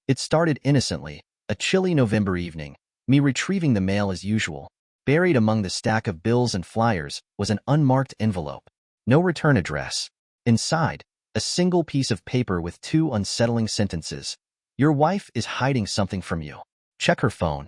It started innocently, a chilly November evening, me retrieving the mail as usual. Buried among the stack of bills and flyers was an unmarked envelope. No return address. Inside, a single piece of paper with two unsettling sentences. Your wife is hiding something from you. Check her phone.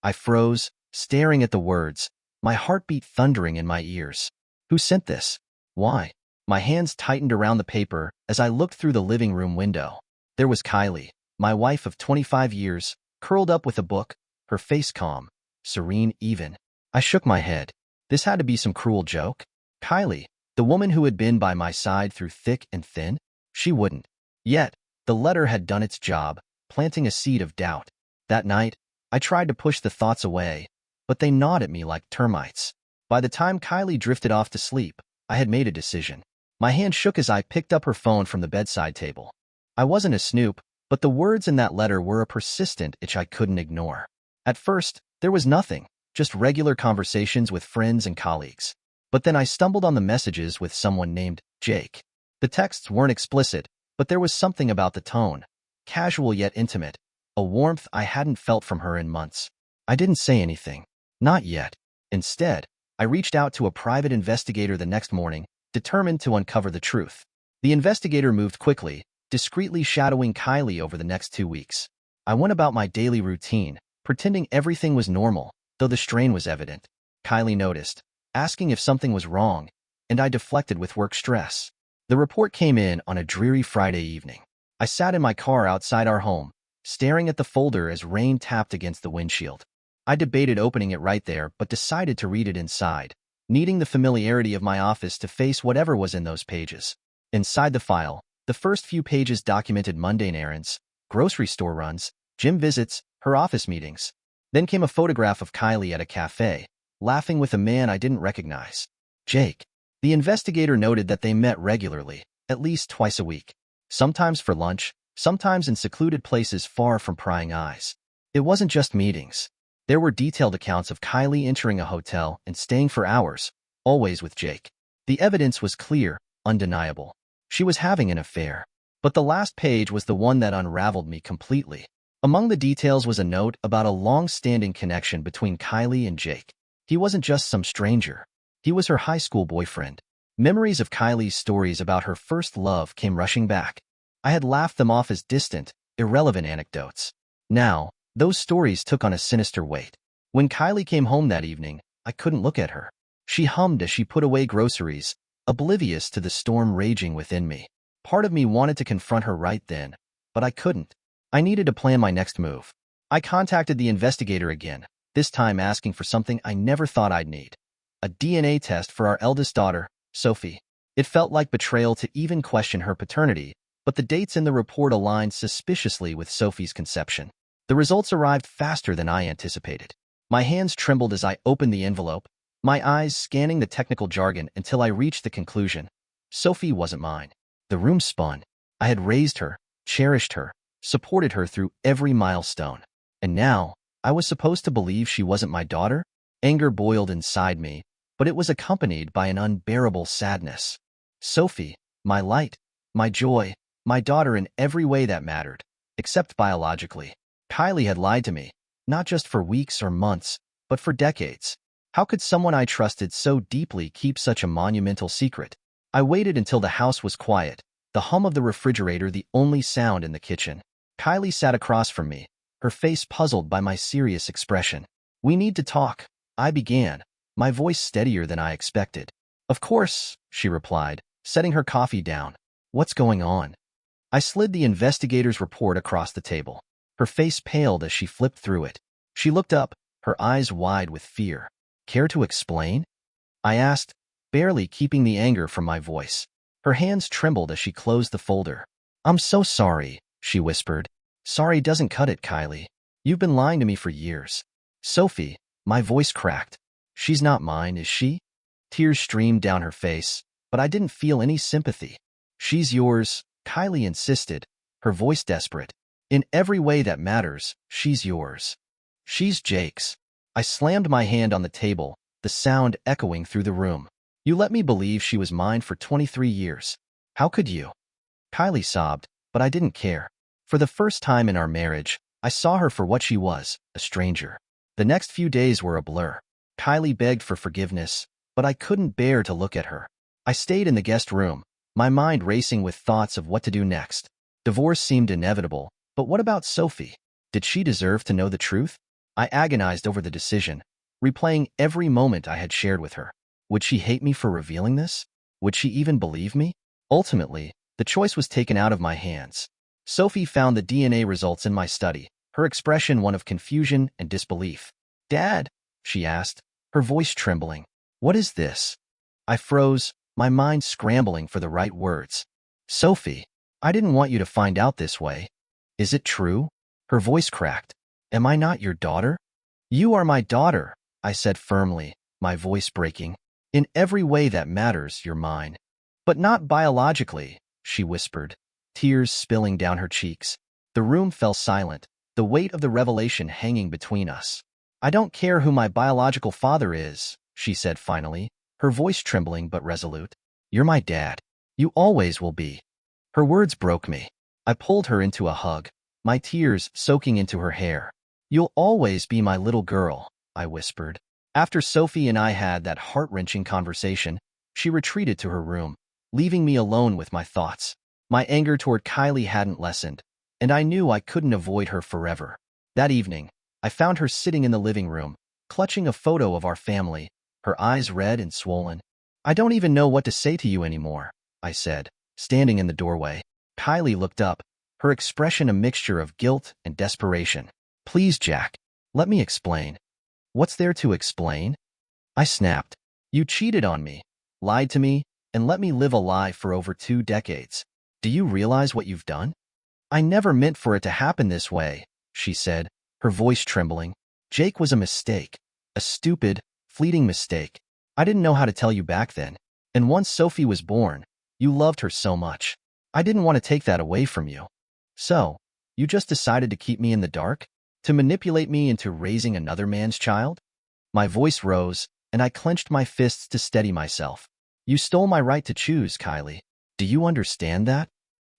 I froze, staring at the words, my heartbeat thundering in my ears. Who sent this? Why? My hands tightened around the paper as I looked through the living room window. There was Kylie, my wife of 25 years, curled up with a book, her face calm, serene even. I shook my head. This had to be some cruel joke. Kylie, the woman who had been by my side through thick and thin? She wouldn't. Yet, the letter had done its job, planting a seed of doubt. That night, I tried to push the thoughts away, but they gnawed at me like termites. By the time Kylie drifted off to sleep, I had made a decision. My hand shook as I picked up her phone from the bedside table. I wasn't a snoop, but the words in that letter were a persistent itch I couldn't ignore. At first, there was nothing, just regular conversations with friends and colleagues. But then I stumbled on the messages with someone named Jake. The texts weren't explicit, but there was something about the tone, casual yet intimate, a warmth I hadn't felt from her in months. I didn't say anything. Not yet. Instead, I reached out to a private investigator the next morning, determined to uncover the truth. The investigator moved quickly, discreetly shadowing Kylie over the next 2 weeks. I went about my daily routine, pretending everything was normal, though the strain was evident. Kylie noticed, asking if something was wrong, and I deflected with work stress. The report came in on a dreary Friday evening. I sat in my car outside our home, staring at the folder as rain tapped against the windshield. I debated opening it right there, but decided to read it inside, needing the familiarity of my office to face whatever was in those pages. Inside the file, the first few pages documented mundane errands, grocery store runs, gym visits, her office meetings. Then came a photograph of Kylie at a cafe, laughing with a man I didn't recognize. Jake. The investigator noted that they met regularly, at least twice a week. Sometimes for lunch, sometimes in secluded places far from prying eyes. It wasn't just meetings. There were detailed accounts of Kylie entering a hotel and staying for hours, always with Jake. The evidence was clear, undeniable. She was having an affair. But the last page was the one that unraveled me completely. Among the details was a note about a long-standing connection between Kylie and Jake. He wasn't just some stranger. He was her high school boyfriend. Memories of Kylie's stories about her first love came rushing back. I had laughed them off as distant, irrelevant anecdotes. Now, those stories took on a sinister weight. When Kylie came home that evening, I couldn't look at her. She hummed as she put away groceries, oblivious to the storm raging within me. Part of me wanted to confront her right then, but I couldn't. I needed to plan my next move. I contacted the investigator again, this time asking for something I never thought I'd need. A DNA test for our eldest daughter, Sophie. It felt like betrayal to even question her paternity, but the dates in the report aligned suspiciously with Sophie's conception. The results arrived faster than I anticipated. My hands trembled as I opened the envelope, my eyes scanning the technical jargon until I reached the conclusion. Sophie wasn't mine. The room spun. I had raised her, cherished her, supported her through every milestone. And now, I was supposed to believe she wasn't my daughter? Anger boiled inside me, but it was accompanied by an unbearable sadness. Sophie, my light, my joy, my daughter in every way that mattered, except biologically. Kylie had lied to me, not just for weeks or months, but for decades. How could someone I trusted so deeply keep such a monumental secret? I waited until the house was quiet, the hum of the refrigerator the only sound in the kitchen. Kylie sat across from me, her face puzzled by my serious expression. "We need to talk," I began, my voice steadier than I expected. "Of course," she replied, setting her coffee down. "What's going on?" I slid the investigator's report across the table. Her face paled as she flipped through it. She looked up, her eyes wide with fear. "Care to explain?" I asked, barely keeping the anger from my voice. Her hands trembled as she closed the folder. "I'm so sorry," she whispered. "Sorry doesn't cut it, Kylie. You've been lying to me for years." "Sophie," my voice cracked. "She's not mine, is she?" Tears streamed down her face, but I didn't feel any sympathy. "She's yours," Kylie insisted, her voice desperate. "In every way that matters, she's yours." "She's Jake's." I slammed my hand on the table, the sound echoing through the room. "You let me believe she was mine for 23 years. How could you?" Kylie sobbed, but I didn't care. For the first time in our marriage, I saw her for what she was, a stranger. The next few days were a blur. Kylie begged for forgiveness, but I couldn't bear to look at her. I stayed in the guest room, my mind racing with thoughts of what to do next. Divorce seemed inevitable, but what about Sophie? Did she deserve to know the truth? I agonized over the decision, replaying every moment I had shared with her. Would she hate me for revealing this? Would she even believe me? Ultimately, the choice was taken out of my hands. Sophie found the DNA results in my study, her expression one of confusion and disbelief. "Dad," she asked, her voice trembling. "What is this?" I froze, my mind scrambling for the right words. "Sophie, I didn't want you to find out this way. Is it true?" Her voice cracked. "Am I not your daughter?" "You are my daughter," I said firmly, my voice breaking. "In every way that matters, you're mine." "But not biologically," she whispered, tears spilling down her cheeks. The room fell silent, the weight of the revelation hanging between us. "I don't care who my biological father is," she said finally, her voice trembling but resolute. "You're my dad. You always will be." Her words broke me. I pulled her into a hug, my tears soaking into her hair. "You'll always be my little girl," I whispered. After Sophie and I had that heart-wrenching conversation, she retreated to her room, leaving me alone with my thoughts. My anger toward Kylie hadn't lessened, and I knew I couldn't avoid her forever. That evening, I found her sitting in the living room, clutching a photo of our family, her eyes red and swollen. "I don't even know what to say to you anymore," I said, standing in the doorway. Kylie looked up, her expression a mixture of guilt and desperation. "Please, Jack, let me explain." "What's there to explain?" I snapped. "You cheated on me, lied to me, and let me live a lie for over 2 decades. Do you realize what you've done?" "I never meant for it to happen this way," she said, her voice trembling. "Jake was a mistake, a stupid, fleeting mistake. I didn't know how to tell you back then. And once Sophie was born, you loved her so much. I didn't want to take that away from you. So, you just decided to keep me in the dark? To manipulate me into raising another man's child?" My voice rose, and I clenched my fists to steady myself. "You stole my right to choose, Kylie. Do you understand that?"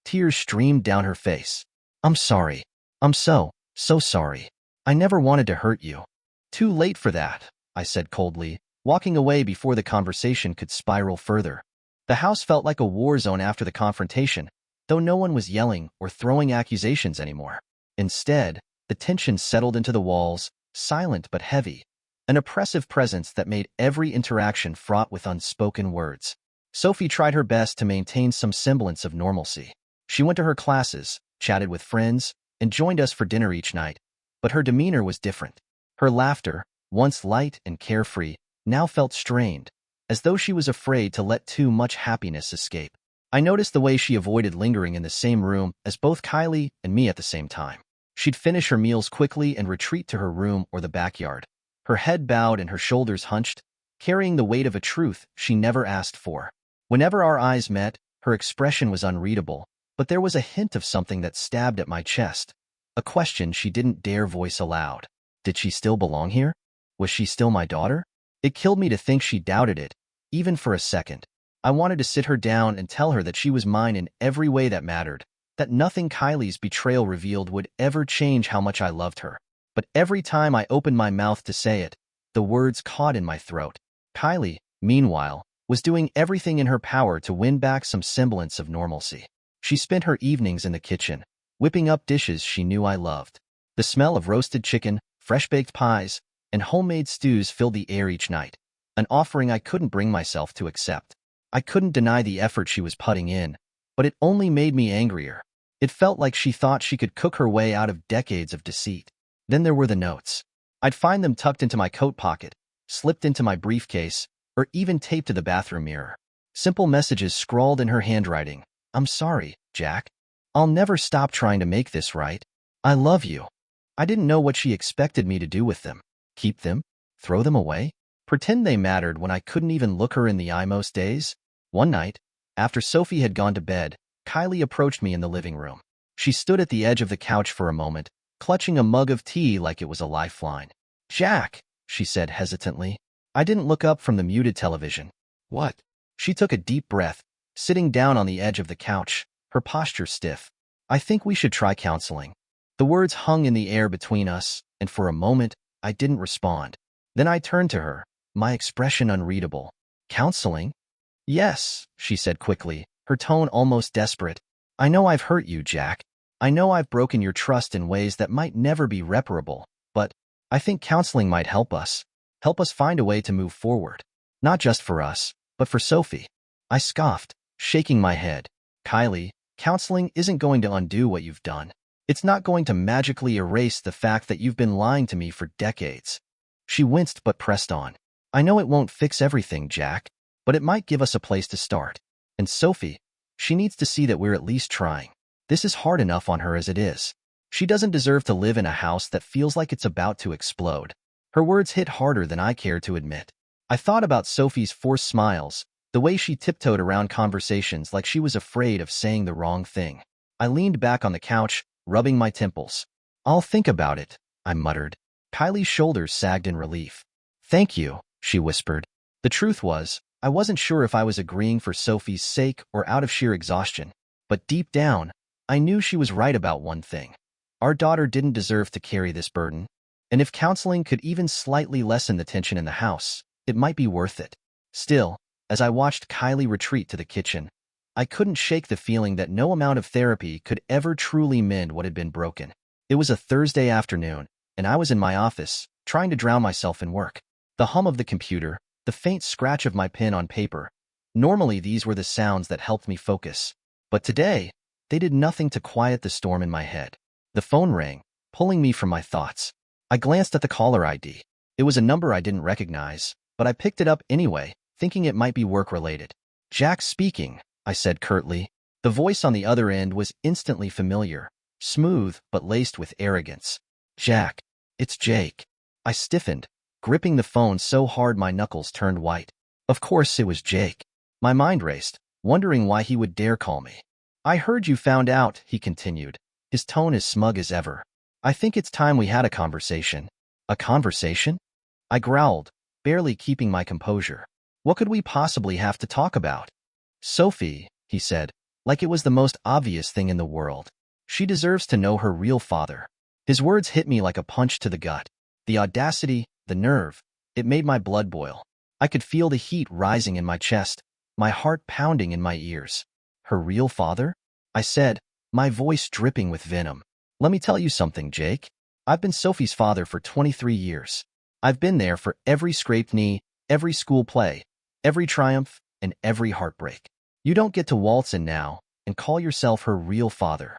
Tears streamed down her face. "I'm sorry. I'm so sorry. I never wanted to hurt you." "Too late for that," I said coldly, walking away before the conversation could spiral further. The house felt like a war zone after the confrontation, though no one was yelling or throwing accusations anymore. Instead, the tension settled into the walls, silent but heavy, an oppressive presence that made every interaction fraught with unspoken words. Sophie tried her best to maintain some semblance of normalcy. She went to her classes, chatted with friends, and joined us for dinner each night, but her demeanor was different. Her laughter, once light and carefree, now felt strained, as though she was afraid to let too much happiness escape. I noticed the way she avoided lingering in the same room as both Kylie and me at the same time. She'd finish her meals quickly and retreat to her room or the backyard, her head bowed and her shoulders hunched, carrying the weight of a truth she never asked for. Whenever our eyes met, her expression was unreadable, but there was a hint of something that stabbed at my chest, a question she didn't dare voice aloud. Did she still belong here? Was she still my daughter? It killed me to think she doubted it, even for a second. I wanted to sit her down and tell her that she was mine in every way that mattered, that nothing Kylie's betrayal revealed would ever change how much I loved her. But every time I opened my mouth to say it, the words caught in my throat. Kylie, meanwhile, was doing everything in her power to win back some semblance of normalcy. She spent her evenings in the kitchen, whipping up dishes she knew I loved. The smell of roasted chicken, fresh-baked pies, and homemade stews filled the air each night, an offering I couldn't bring myself to accept. I couldn't deny the effort she was putting in, but it only made me angrier. It felt like she thought she could cook her way out of decades of deceit. Then there were the notes. I'd find them tucked into my coat pocket, slipped into my briefcase, or even taped to the bathroom mirror. Simple messages scrawled in her handwriting. "I'm sorry, Jack. I'll never stop trying to make this right. I love you." I didn't know what she expected me to do with them. Keep them? Throw them away? Pretend they mattered when I couldn't even look her in the eye most days? One night, after Sophie had gone to bed, Kylie approached me in the living room. She stood at the edge of the couch for a moment, clutching a mug of tea like it was a lifeline. "Jack," she said hesitantly. I didn't look up from the muted television. "What?" She took a deep breath, sitting down on the edge of the couch, her posture stiff. I think we should try counseling. The words hung in the air between us, and for a moment, I didn't respond. Then I turned to her, my expression unreadable. Counseling? Yes, she said quickly, her tone almost desperate. I know I've hurt you, Jack. I know I've broken your trust in ways that might never be reparable, but I think counseling might help us. Help us find a way to move forward. Not just for us, but for Sophie. I scoffed, shaking my head. Kylie, counseling isn't going to undo what you've done. It's not going to magically erase the fact that you've been lying to me for decades. She winced but pressed on. I know it won't fix everything, Jack, but it might give us a place to start. And Sophie, she needs to see that we're at least trying. This is hard enough on her as it is. She doesn't deserve to live in a house that feels like it's about to explode. Her words hit harder than I cared to admit. I thought about Sophie's forced smiles, the way she tiptoed around conversations like she was afraid of saying the wrong thing. I leaned back on the couch, rubbing my temples. I'll think about it, I muttered. Kylie's shoulders sagged in relief. Thank you, she whispered. The truth was, I wasn't sure if I was agreeing for Sophie's sake or out of sheer exhaustion. But deep down, I knew she was right about one thing. Our daughter didn't deserve to carry this burden. And if counseling could even slightly lessen the tension in the house, it might be worth it. Still, as I watched Kylie retreat to the kitchen, I couldn't shake the feeling that no amount of therapy could ever truly mend what had been broken. It was a Thursday afternoon, and I was in my office, trying to drown myself in work. The hum of the computer, the faint scratch of my pen on paper. Normally these were the sounds that helped me focus. But today, they did nothing to quiet the storm in my head. The phone rang, pulling me from my thoughts. I glanced at the caller ID. It was a number I didn't recognize, but I picked it up anyway, thinking it might be work-related. Jack speaking, I said curtly. The voice on the other end was instantly familiar, smooth but laced with arrogance. Jack, it's Jake. I stiffened, gripping the phone so hard my knuckles turned white. Of course it was Jake. My mind raced, wondering why he would dare call me. I heard you found out, he continued, his tone as smug as ever. I think it's time we had a conversation. A conversation? I growled, barely keeping my composure. What could we possibly have to talk about? Sophie, he said, like it was the most obvious thing in the world. She deserves to know her real father. His words hit me like a punch to the gut. The audacity, the nerve, it made my blood boil. I could feel the heat rising in my chest, my heart pounding in my ears. Her real father? I said, my voice dripping with venom. Let me tell you something, Jake. I've been Sophie's father for 23 years. I've been there for every scraped knee, every school play, every triumph, and every heartbreak. You don't get to waltz in now and call yourself her real father.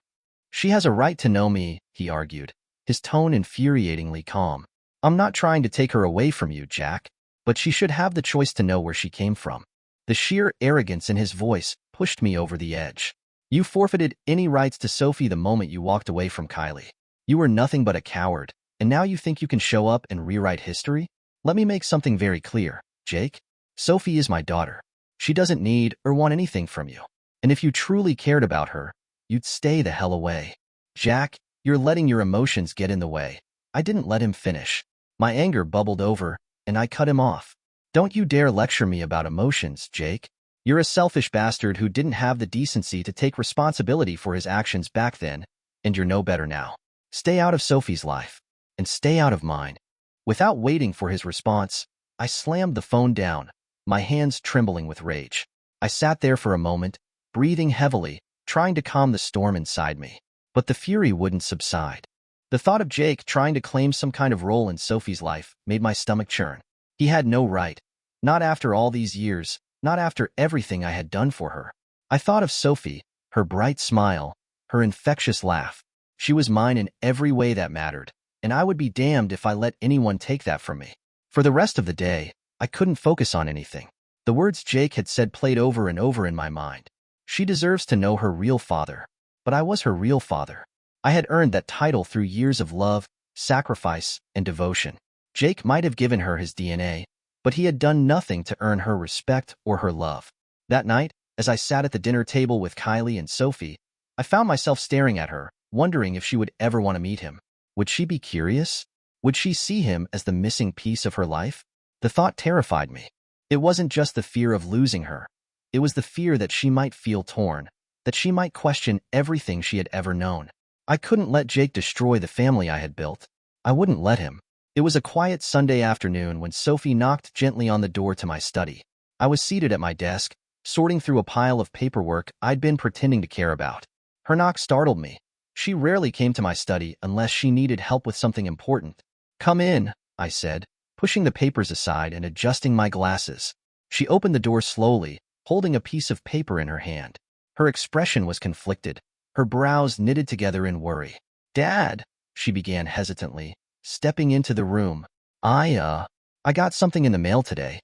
She has a right to know me, he argued, his tone infuriatingly calm. I'm not trying to take her away from you, Jack, but she should have the choice to know where she came from. The sheer arrogance in his voice pushed me over the edge. You forfeited any rights to Sophie the moment you walked away from Kylie. You were nothing but a coward, and now you think you can show up and rewrite history? Let me make something very clear, Jake. Sophie is my daughter. She doesn't need or want anything from you. And if you truly cared about her, you'd stay the hell away. Jack, you're letting your emotions get in the way. I didn't let him finish. My anger bubbled over, and I cut him off. Don't you dare lecture me about emotions, Jake. You're a selfish bastard who didn't have the decency to take responsibility for his actions back then, and you're no better now. Stay out of Sophie's life, and stay out of mine. Without waiting for his response, I slammed the phone down, my hands trembling with rage. I sat there for a moment, breathing heavily, trying to calm the storm inside me. But the fury wouldn't subside. The thought of Jake trying to claim some kind of role in Sophie's life made my stomach churn. He had no right. Not after all these years, not after everything I had done for her. I thought of Sophie, her bright smile, her infectious laugh. She was mine in every way that mattered, and I would be damned if I let anyone take that from me. For the rest of the day, I couldn't focus on anything. The words Jake had said played over and over in my mind. She deserves to know her real father. But I was her real father. I had earned that title through years of love, sacrifice, and devotion. Jake might have given her his DNA, but he had done nothing to earn her respect or her love. That night, as I sat at the dinner table with Kylie and Sophie, I found myself staring at her, wondering if she would ever want to meet him. Would she be curious? Would she see him as the missing piece of her life? The thought terrified me. It wasn't just the fear of losing her. It was the fear that she might feel torn, that she might question everything she had ever known. I couldn't let Jake destroy the family I had built. I wouldn't let him. It was a quiet Sunday afternoon when Sophie knocked gently on the door to my study. I was seated at my desk, sorting through a pile of paperwork I'd been pretending to care about. Her knock startled me. She rarely came to my study unless she needed help with something important. "Come in," I said, pushing the papers aside and adjusting my glasses. She opened the door slowly, holding a piece of paper in her hand. Her expression was conflicted, her brows knitted together in worry. "Dad," she began hesitantly, stepping into the room. I got something in the mail today."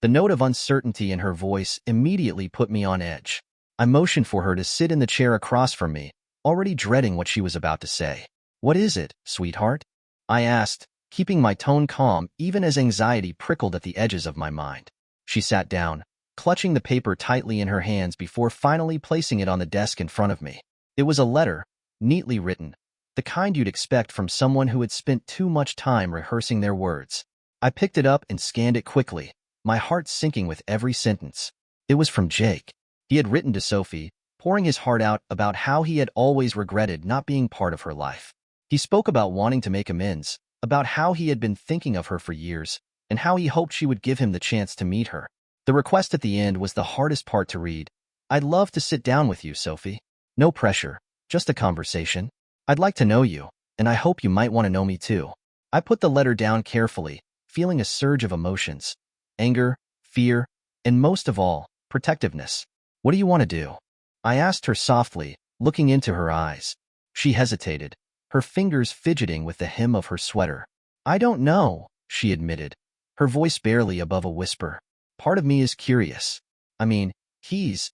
The note of uncertainty in her voice immediately put me on edge. I motioned for her to sit in the chair across from me, already dreading what she was about to say. "What is it, sweetheart?" I asked, keeping my tone calm even as anxiety prickled at the edges of my mind. She sat down, clutching the paper tightly in her hands before finally placing it on the desk in front of me. It was a letter, neatly written, the kind you'd expect from someone who had spent too much time rehearsing their words. I picked it up and scanned it quickly, my heart sinking with every sentence. It was from Jake. He had written to Sophie, pouring his heart out about how he had always regretted not being part of her life. He spoke about wanting to make amends, about how he had been thinking of her for years, and how he hoped she would give him the chance to meet her. The request at the end was the hardest part to read. "I'd love to sit down with you, Sophie. No pressure, just a conversation. I'd like to know you, and I hope you might want to know me too." I put the letter down carefully, feeling a surge of emotions. Anger, fear, and most of all, protectiveness. "What do you want to do?" I asked her softly, looking into her eyes. She hesitated, her fingers fidgeting with the hem of her sweater. "I don't know," she admitted, her voice barely above a whisper. "Part of me is curious. I mean, he's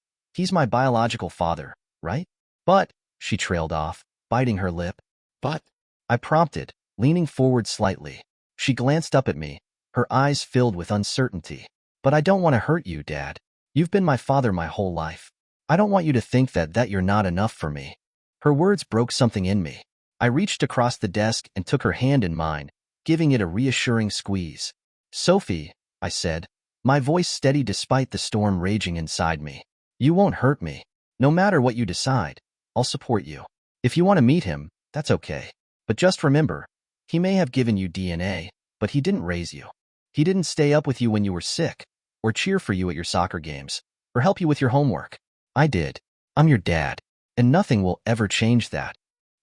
my biological father, right?" "But," she trailed off, biting her lip. "But," I prompted, leaning forward slightly. She glanced up at me, her eyes filled with uncertainty. "But I don't want to hurt you, Dad. You've been my father my whole life. I don't want you to think that you're not enough for me." Her words broke something in me. I reached across the desk and took her hand in mine, giving it a reassuring squeeze. "Sophie," I said, my voice steady despite the storm raging inside me. "You won't hurt me. No matter what you decide, I'll support you. If you want to meet him, that's okay. But just remember, he may have given you DNA, but he didn't raise you. He didn't stay up with you when you were sick, or cheer for you at your soccer games, or help you with your homework. I did. I'm your dad, and nothing will ever change that."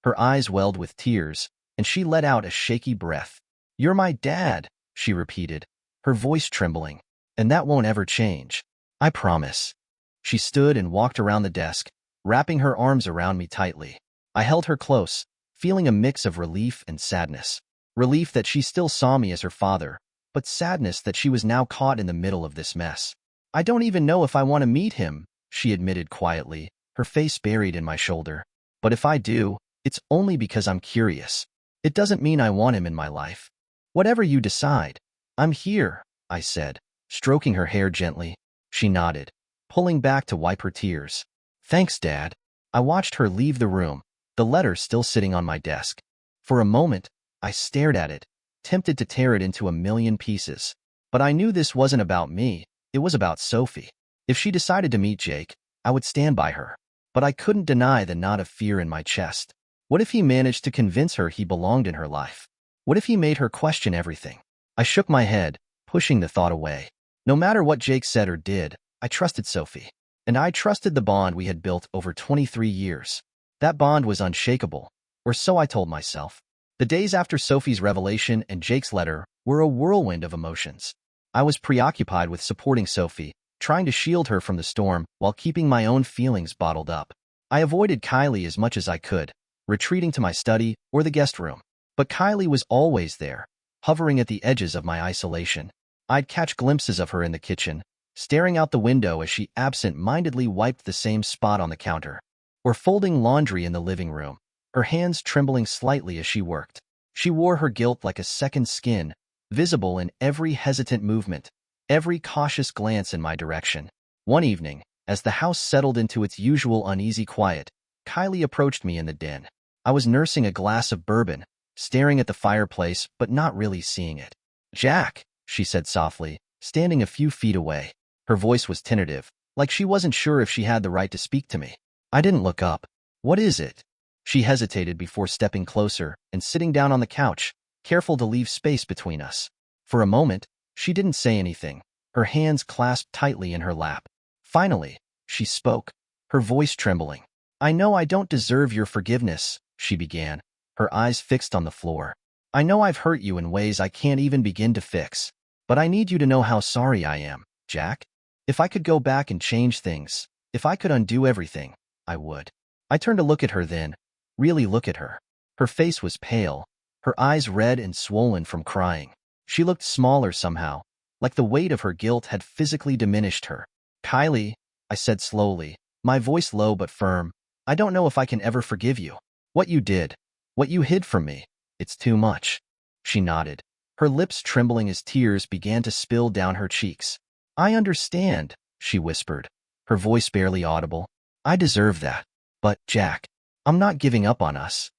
Her eyes welled with tears, and she let out a shaky breath. "You're my dad," she repeated, her voice trembling, "and that won't ever change. I promise." She stood and walked around the desk, wrapping her arms around me tightly. I held her close, feeling a mix of relief and sadness. Relief that she still saw me as her father, but sadness that she was now caught in the middle of this mess. "I don't even know if I want to meet him," she admitted quietly, her face buried in my shoulder. "But if I do, it's only because I'm curious. It doesn't mean I want him in my life. Whatever you decide, I'm here," I said, stroking her hair gently. She nodded, pulling back to wipe her tears. "Thanks, Dad." I watched her leave the room, the letter still sitting on my desk. For a moment, I stared at it, tempted to tear it into a million pieces. But I knew this wasn't about me, it was about Sophie. If she decided to meet Jake, I would stand by her. But I couldn't deny the knot of fear in my chest. What if he managed to convince her he belonged in her life? What if he made her question everything? I shook my head, pushing the thought away. No matter what Jake said or did, I trusted Sophie. And I trusted the bond we had built over 23 years. That bond was unshakable, or so I told myself. The days after Sophie's revelation and Jake's letter were a whirlwind of emotions. I was preoccupied with supporting Sophie, trying to shield her from the storm while keeping my own feelings bottled up. I avoided Kylie as much as I could, retreating to my study or the guest room. But Kylie was always there, hovering at the edges of my isolation. I'd catch glimpses of her in the kitchen, staring out the window as she absent-mindedly wiped the same spot on the counter, or folding laundry in the living room, her hands trembling slightly as she worked. She wore her guilt like a second skin, visible in every hesitant movement, every cautious glance in my direction. One evening, as the house settled into its usual uneasy quiet, Kylie approached me in the den. I was nursing a glass of bourbon, staring at the fireplace but not really seeing it. "Jack," she said softly, standing a few feet away. Her voice was tentative, like she wasn't sure if she had the right to speak to me. I didn't look up. What is it? She hesitated before stepping closer and sitting down on the couch, careful to leave space between us. For a moment, she didn't say anything, her hands clasped tightly in her lap. Finally, she spoke, her voice trembling. I know I don't deserve your forgiveness, she began, her eyes fixed on the floor. I know I've hurt you in ways I can't even begin to fix. But I need you to know how sorry I am, Jack. If I could go back and change things, if I could undo everything, I would. I turned to look at her then, really look at her. Her face was pale, her eyes red and swollen from crying. She looked smaller somehow, like the weight of her guilt had physically diminished her. Kylie, I said slowly, my voice low but firm, I don't know if I can ever forgive you. What you did, what you hid from me, it's too much. She nodded, her lips trembling as tears began to spill down her cheeks. I understand, she whispered, her voice barely audible. I deserve that. But, Jack, I'm not giving up on us.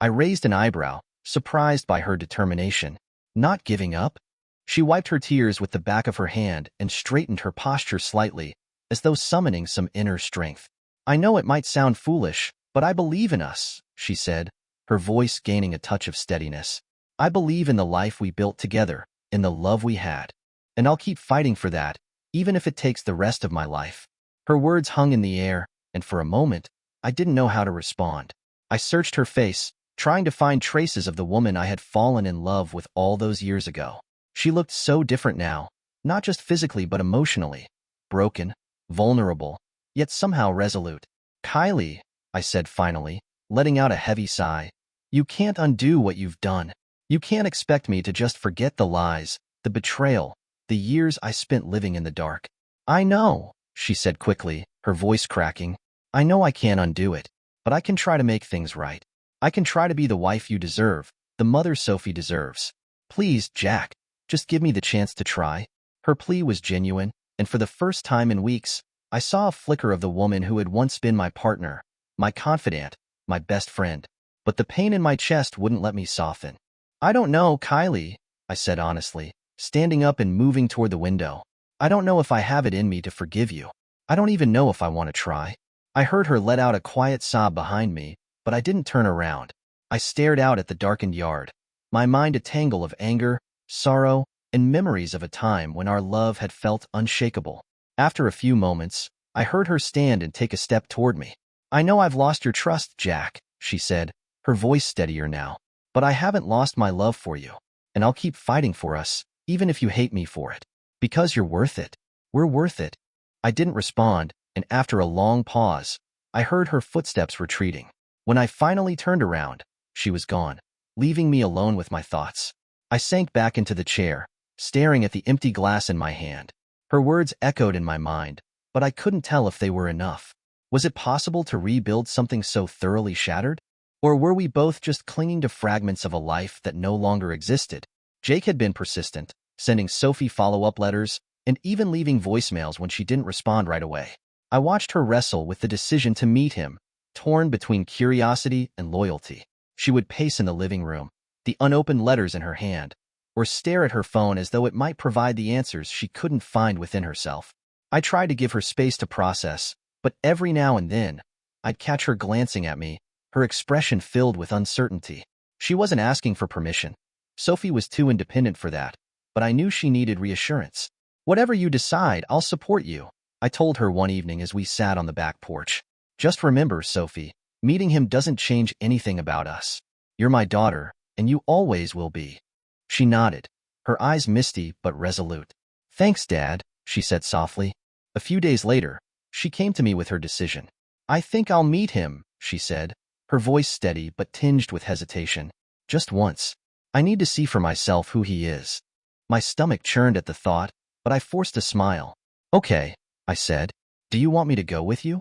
I raised an eyebrow, surprised by her determination. Not giving up? She wiped her tears with the back of her hand and straightened her posture slightly, as though summoning some inner strength. I know it might sound foolish, but I believe in us, she said, her voice gaining a touch of steadiness. I believe in the life we built together, in the love we had. And I'll keep fighting for that, even if it takes the rest of my life. Her words hung in the air, and for a moment, I didn't know how to respond. I searched her face, trying to find traces of the woman I had fallen in love with all those years ago. She looked so different now, not just physically but emotionally. Broken, vulnerable, yet somehow resolute. Kylie, I said finally, letting out a heavy sigh. You can't undo what you've done. You can't expect me to just forget the lies, the betrayal, the years I spent living in the dark. I know, she said quickly, her voice cracking. I know I can't undo it, but I can try to make things right. I can try to be the wife you deserve, the mother Sophie deserves. Please, Jack, just give me the chance to try. Her plea was genuine, and for the first time in weeks, I saw a flicker of the woman who had once been my partner, my confidant, my best friend. But the pain in my chest wouldn't let me soften. I don't know, Kylie, I said honestly, standing up and moving toward the window. I don't know if I have it in me to forgive you. I don't even know if I want to try. I heard her let out a quiet sob behind me, but I didn't turn around. I stared out at the darkened yard, my mind a tangle of anger, sorrow, and memories of a time when our love had felt unshakable. After a few moments, I heard her stand and take a step toward me. I know I've lost your trust, Jack, she said, her voice steadier now. But I haven't lost my love for you, and I'll keep fighting for us, even if you hate me for it. Because you're worth it. We're worth it. I didn't respond, and after a long pause, I heard her footsteps retreating. When I finally turned around, she was gone, leaving me alone with my thoughts. I sank back into the chair, staring at the empty glass in my hand. Her words echoed in my mind, but I couldn't tell if they were enough. Was it possible to rebuild something so thoroughly shattered? Or were we both just clinging to fragments of a life that no longer existed? Jake had been persistent, sending Sophie follow-up letters, and even leaving voicemails when she didn't respond right away. I watched her wrestle with the decision to meet him, torn between curiosity and loyalty. She would pace in the living room, the unopened letters in her hand, or stare at her phone as though it might provide the answers she couldn't find within herself. I tried to give her space to process, but every now and then, I'd catch her glancing at me, her expression filled with uncertainty. She wasn't asking for permission. Sophie was too independent for that, but I knew she needed reassurance. Whatever you decide, I'll support you, I told her one evening as we sat on the back porch. Just remember, Sophie, meeting him doesn't change anything about us. You're my daughter, and you always will be. She nodded, her eyes misty but resolute. Thanks, Dad, she said softly. A few days later, she came to me with her decision. I think I'll meet him, she said, her voice steady but tinged with hesitation. Just once. I need to see for myself who he is. My stomach churned at the thought, but I forced a smile. Okay, I said. Do you want me to go with you?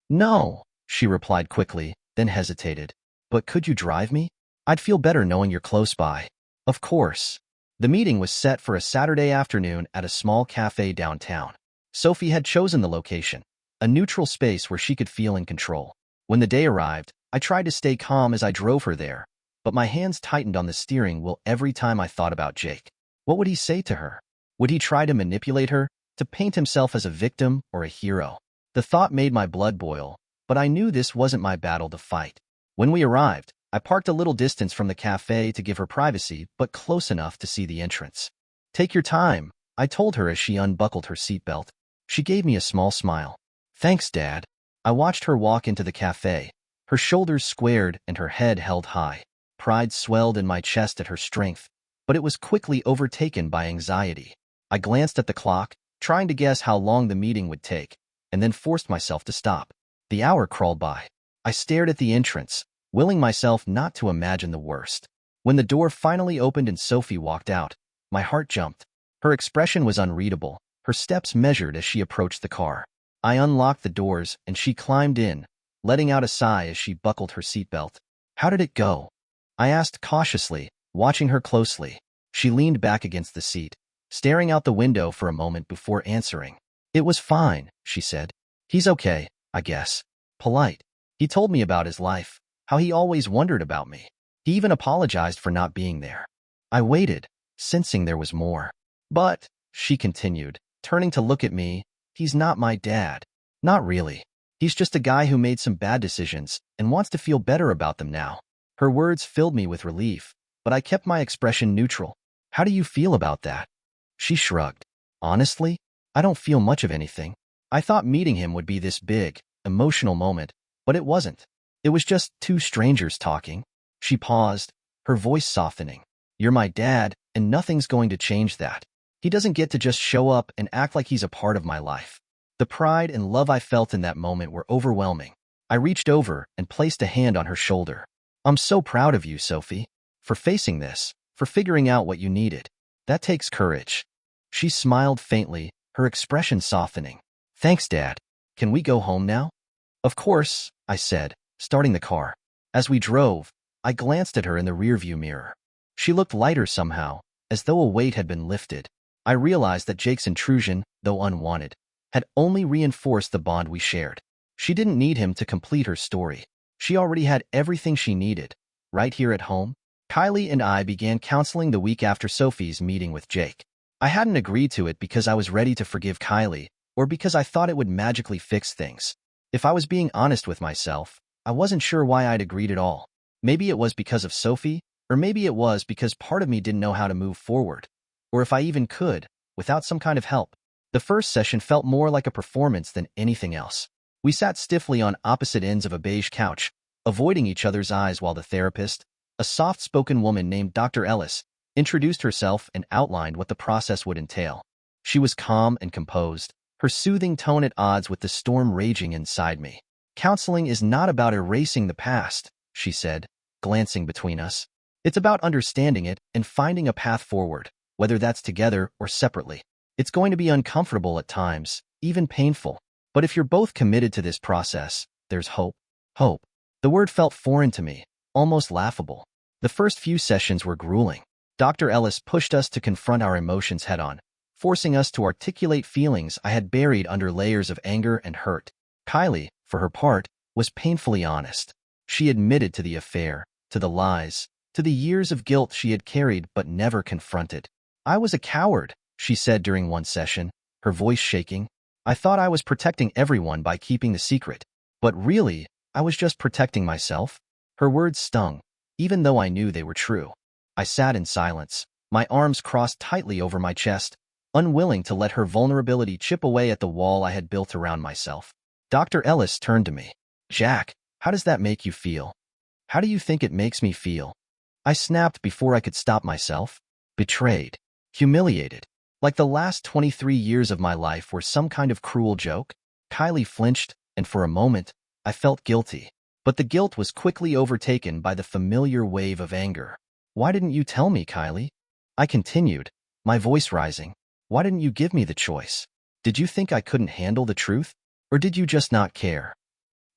No, she replied quickly, then hesitated. But could you drive me? I'd feel better knowing you're close by. Of course. The meeting was set for a Saturday afternoon at a small cafe downtown. Sophie had chosen the location, a neutral space where she could feel in control. When the day arrived, I tried to stay calm as I drove her there, but my hands tightened on the steering wheel every time I thought about Jake. What would he say to her? Would he try to manipulate her, to paint himself as a victim or a hero? The thought made my blood boil, but I knew this wasn't my battle to fight. When we arrived, I parked a little distance from the cafe to give her privacy, but close enough to see the entrance. "Take your time," I told her as she unbuckled her seatbelt. She gave me a small smile. "Thanks, Dad." I watched her walk into the cafe, her shoulders squared and her head held high. Pride swelled in my chest at her strength, but it was quickly overtaken by anxiety. I glanced at the clock, trying to guess how long the meeting would take, and then forced myself to stop. The hour crawled by. I stared at the entrance, willing myself not to imagine the worst. When the door finally opened and Sophie walked out, my heart jumped. Her expression was unreadable, her steps measured as she approached the car. I unlocked the doors and she climbed in, letting out a sigh as she buckled her seatbelt. "How did it go?" I asked cautiously, watching her closely. She leaned back against the seat, staring out the window for a moment before answering. "It was fine," she said. "He's okay, I guess. Polite. He told me about his life, how he always wondered about me. He even apologized for not being there." I waited, sensing there was more. "But," she continued, turning to look at me, "he's not my dad. Not really. He's just a guy who made some bad decisions and wants to feel better about them now." Her words filled me with relief, but I kept my expression neutral. "How do you feel about that?" She shrugged. "Honestly, I don't feel much of anything. I thought meeting him would be this big, emotional moment, but it wasn't. It was just two strangers talking." She paused, her voice softening. "You're my dad, and nothing's going to change that. He doesn't get to just show up and act like he's a part of my life." The pride and love I felt in that moment were overwhelming. I reached over and placed a hand on her shoulder. "I'm so proud of you, Sophie, for facing this, for figuring out what you needed. That takes courage." She smiled faintly, her expression softening. "Thanks, Dad. Can we go home now?" "Of course," I said, starting the car. As we drove, I glanced at her in the rearview mirror. She looked lighter somehow, as though a weight had been lifted. I realized that Jake's intrusion, though unwanted, had only reinforced the bond we shared. She didn't need him to complete her story. She already had everything she needed, right here at home. Kylie and I began counseling the week after Sophie's meeting with Jake. I hadn't agreed to it because I was ready to forgive Kylie, or because I thought it would magically fix things. If I was being honest with myself, I wasn't sure why I'd agreed at all. Maybe it was because of Sophie, or maybe it was because part of me didn't know how to move forward, or if I even could, without some kind of help. The first session felt more like a performance than anything else. We sat stiffly on opposite ends of a beige couch, avoiding each other's eyes while the therapist, a soft-spoken woman named Dr. Ellis, introduced herself and outlined what the process would entail. She was calm and composed, her soothing tone at odds with the storm raging inside me. "Counseling is not about erasing the past," she said, glancing between us. "It's about understanding it and finding a path forward, whether that's together or separately. It's going to be uncomfortable at times, even painful. But if you're both committed to this process, there's hope." Hope. The word felt foreign to me, almost laughable. The first few sessions were grueling. Dr. Ellis pushed us to confront our emotions head-on, forcing us to articulate feelings I had buried under layers of anger and hurt. Kylie, for her part, was painfully honest. She admitted to the affair, to the lies, to the years of guilt she had carried but never confronted. "I was a coward," she said during one session, her voice shaking. "I thought I was protecting everyone by keeping the secret, but really, I was just protecting myself." Her words stung, even though I knew they were true. I sat in silence, my arms crossed tightly over my chest, unwilling to let her vulnerability chip away at the wall I had built around myself. Dr. Ellis turned to me. "Jack, how does that make you feel?" "How do you think it makes me feel?" I snapped before I could stop myself. "Betrayed. Humiliated. Like the last 23 years of my life were some kind of cruel joke." Kylie flinched, and for a moment, I felt guilty. But the guilt was quickly overtaken by the familiar wave of anger. "Why didn't you tell me, Kylie?" I continued, my voice rising. "Why didn't you give me the choice? Did you think I couldn't handle the truth? Or did you just not care?"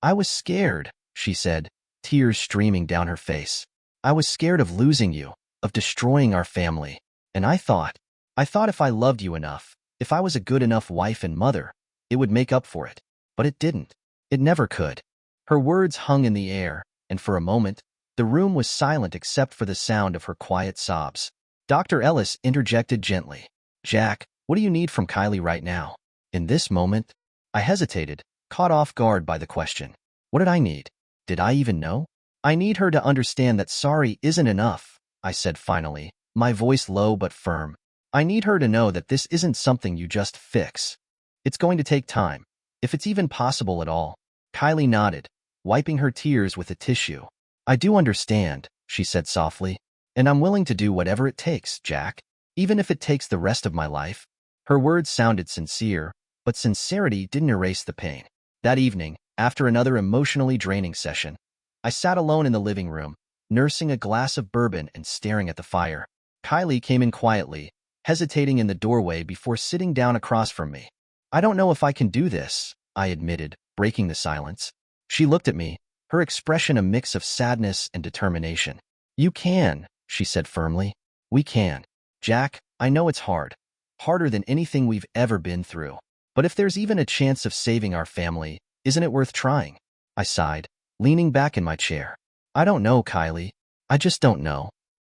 "I was scared," she said, tears streaming down her face. "I was scared of losing you, of destroying our family. And I thought if I loved you enough, if I was a good enough wife and mother, it would make up for it. But it didn't. It never could." Her words hung in the air, and for a moment, the room was silent except for the sound of her quiet sobs. Dr. Ellis interjected gently. "Jack, what do you need from Kylie right now?" In this moment, I hesitated, caught off guard by the question. What did I need? Did I even know? I need her to understand that sorry isn't enough, I said finally, my voice low but firm. I need her to know that this isn't something you just fix. It's going to take time, if it's even possible at all. Kylie nodded, wiping her tears with a tissue. I do understand, she said softly, and I'm willing to do whatever it takes, Jack, even if it takes the rest of my life. Her words sounded sincere, but sincerity didn't erase the pain. That evening, after another emotionally draining session, I sat alone in the living room, nursing a glass of bourbon and staring at the fire. Kylie came in quietly, hesitating in the doorway before sitting down across from me. I don't know if I can do this, I admitted, breaking the silence. She looked at me, her expression a mix of sadness and determination. You can, she said firmly. We can. Jack, I know it's hard. Harder than anything we've ever been through. But if there's even a chance of saving our family, isn't it worth trying? I sighed, leaning back in my chair. I don't know, Kylie. I just don't know.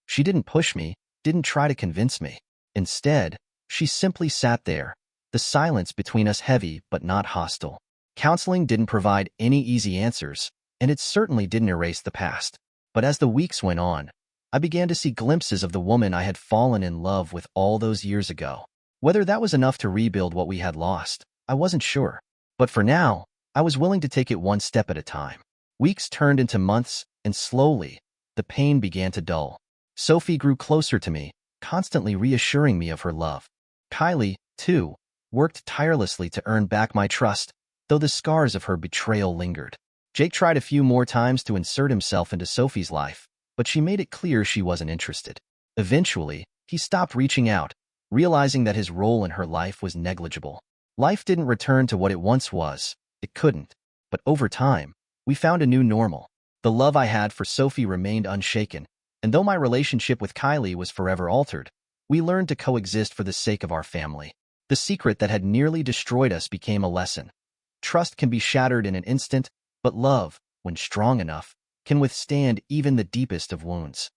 She didn't push me, didn't try to convince me. Instead, she simply sat there, the silence between us heavy but not hostile. Counseling didn't provide any easy answers, and it certainly didn't erase the past. But as the weeks went on, I began to see glimpses of the woman I had fallen in love with all those years ago. Whether that was enough to rebuild what we had lost, I wasn't sure. But for now, I was willing to take it one step at a time. Weeks turned into months, and slowly, the pain began to dull. Sophie grew closer to me, constantly reassuring me of her love. Kylie, too, worked tirelessly to earn back my trust, though the scars of her betrayal lingered. Jake tried a few more times to insert himself into Sophie's life, but she made it clear she wasn't interested. Eventually, he stopped reaching out, realizing that his role in her life was negligible. Life didn't return to what it once was. It couldn't. But over time, we found a new normal. The love I had for Sophie remained unshaken, and though my relationship with Kylie was forever altered, we learned to coexist for the sake of our family. The secret that had nearly destroyed us became a lesson. Trust can be shattered in an instant, but love, when strong enough, can withstand even the deepest of wounds.